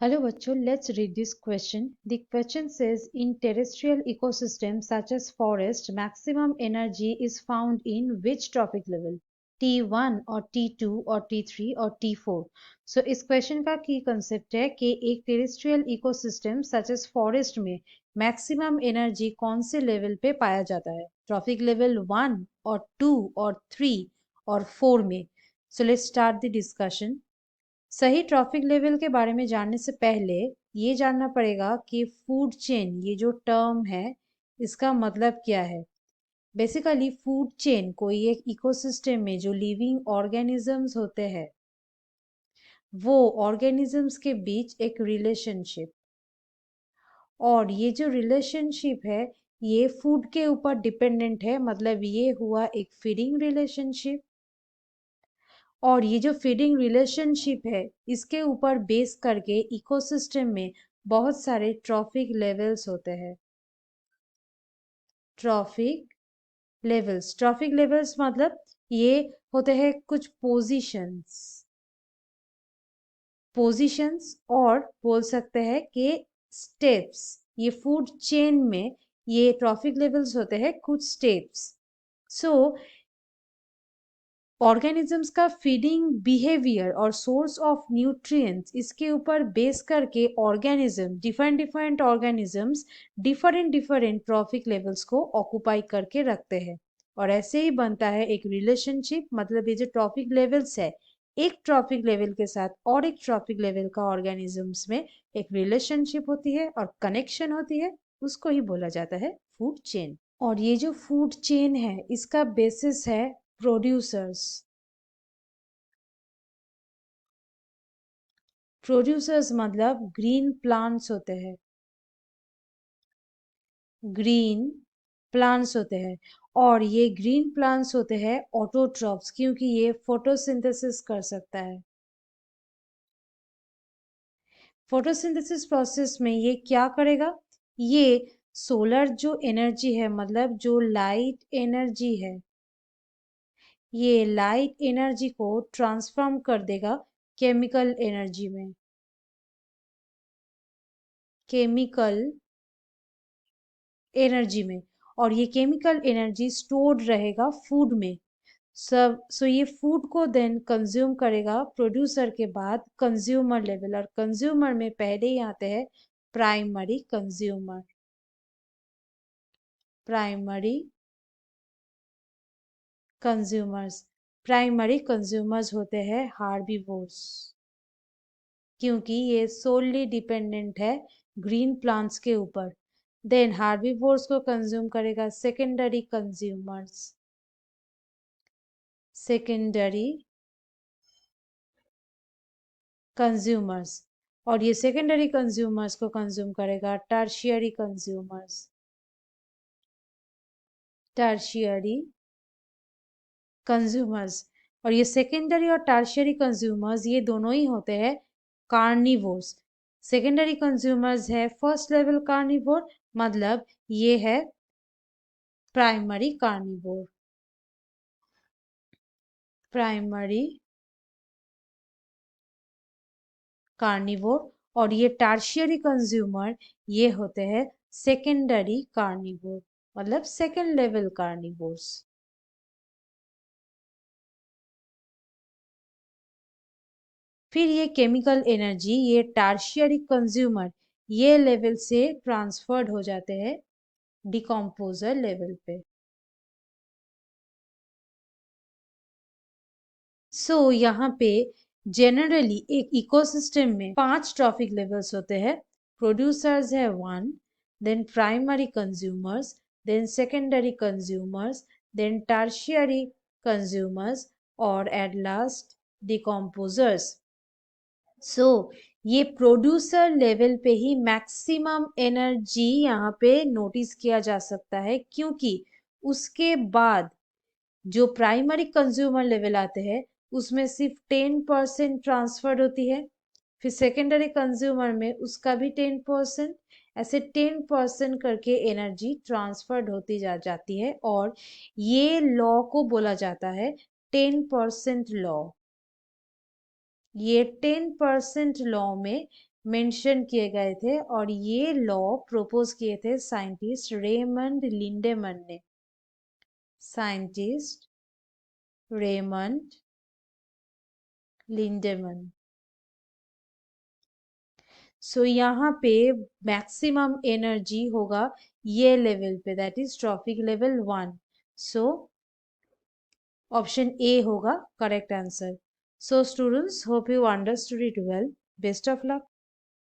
Hello bachcho, let's read this question. The question says in terrestrial ecosystems such as forest, maximum energy is found in which trophic level? T1 और T2 और T3 और T4. So इस question का की concept है कि एक terrestrial ecosystem such as forest में maximum energy कौन से level पे पाया जाता है? Trophic level 1 और 2 और 3 और 4 में. So let's start the discussion. सही ट्रॉफिक लेवल के बारे में जानने से पहले ये जानना पड़ेगा कि फूड चेन ये जो टर्म है इसका मतलब क्या है। बेसिकली फूड चेन कोई एक इकोसिस्टम में जो लिविंग ऑर्गेनिजम्स होते हैं वो ऑर्गेनिजम्स के बीच एक रिलेशनशिप, और ये जो रिलेशनशिप है ये फूड के ऊपर डिपेंडेंट है, मतलब ये हुआ एक फीडिंग रिलेशनशिप। और ये जो फीडिंग रिलेशनशिप है इसके ऊपर बेस करके इकोसिस्टम में बहुत सारे ट्रॉफिक लेवल्स होते हैं। ट्रॉफिक लेवल्स मतलब ये होते हैं कुछ पोजीशंस और बोल सकते हैं कि स्टेप्स। ये फूड चेन में ये ट्रॉफिक लेवल्स होते हैं कुछ स्टेप्स। सो ऑर्गेनिजम्स का फीडिंग बिहेवियर और सोर्स ऑफ न्यूट्रिएंट्स इसके ऊपर बेस करके organism different organisms different trophic levels को ऑक्युपाई करके रखते हैं, और ऐसे ही बनता है एक रिलेशनशिप। मतलब ये जो ट्रॉफिक लेवल्स है एक ट्रॉफिक लेवल के साथ और एक ट्रॉफिक लेवल का ऑर्गेनिजम्स में एक रिलेशनशिप होती है और कनेक्शन होती है, उसको ही बोला जाता है फूड चेन। और ये जो फूड चेन है इसका बेसिस है प्रोड्यूसर्स। प्रोड्यूसर्स मतलब ग्रीन प्लांट्स होते हैं, ग्रीन प्लांट्स होते हैं। और ये ग्रीन प्लांट्स होते हैं ऑटोट्रॉप्स, क्योंकि ये फोटोसिंथेसिस कर सकता है। फोटोसिंथेसिस प्रोसेस में ये क्या करेगा, ये सोलर जो एनर्जी है मतलब जो लाइट एनर्जी है ये लाइट एनर्जी को ट्रांसफॉर्म कर देगा केमिकल एनर्जी में। केमिकल एनर्जी में, और ये केमिकल एनर्जी स्टोर्ड रहेगा फूड में। सब सो ये फूड को देन कंज्यूम करेगा प्रोड्यूसर के बाद कंज्यूमर लेवल, और कंज्यूमर में पहले ही आते हैं primary consumer. Primary consumers primary consumers होते हैं हार्बीवोर्स, क्योंकि ये सोलली डिपेंडेंट है ग्रीन प्लांट्स के ऊपर। देन हार्बीवोर्स को कंज्यूम करेगा सेकेंडरी कंज्यूमर्स। सेकेंडरी कंज्यूमर्स, और ये सेकेंडरी कंज्यूमर्स को कंज्यूम करेगा टर्शियरी कंज्यूमर्स। टर्शियरी कंज्यूमर्स, और ये सेकेंडरी और टर्शियरी कंज्यूमर्स ये दोनों ही होते हैं कार्निवोर्स। सेकेंडरी कंज्यूमर्स है फर्स्ट लेवल कार्निवोर, मतलब ये है प्राइमरी कार्निवोर। प्राइमरी कार्निवोर, और ये टर्शियरी कंज्यूमर ये होते हैं सेकेंडरी कार्निवोर, मतलब सेकेंड लेवल कार्निवोर्स। फिर ये केमिकल एनर्जी ये टर्शियरी कंज्यूमर ये लेवल से ट्रांसफर्ड हो जाते हैं डिकम्पोजर लेवल पे। यहाँ पे जनरली एक इकोसिस्टम में 5 ट्रॉफिक लेवल्स होते हैं। प्रोड्यूसर्स है 1, then primary consumers, then secondary consumers, then tertiary consumers, और एट लास्ट डिकम्पोजर्स। ये प्रोड्यूसर लेवल पे ही मैक्सिमम एनर्जी यहाँ पे नोटिस किया जा सकता है, क्योंकि उसके बाद जो प्राइमरी कंज्यूमर लेवल आते हैं उसमें सिर्फ 10% ट्रांसफर होती है, फिर सेकेंडरी कंज्यूमर में उसका भी 10%, ऐसे 10% करके एनर्जी ट्रांसफर्ड होती जाती है। और ये लॉ को बोला जाता है 10% लॉ। ये 10% लॉ में मेंशन किए गए थे और ये लॉ प्रपोज किए थे साइंटिस्ट रेमंड लिंडेमन ने। Scientist Raymond लिंडेमन। सो यहाँ पे मैक्सिमम एनर्जी होगा ये लेवल पे, that is trophic level 1। So option A होगा correct answer. So students, hope you understood it well. Best of luck.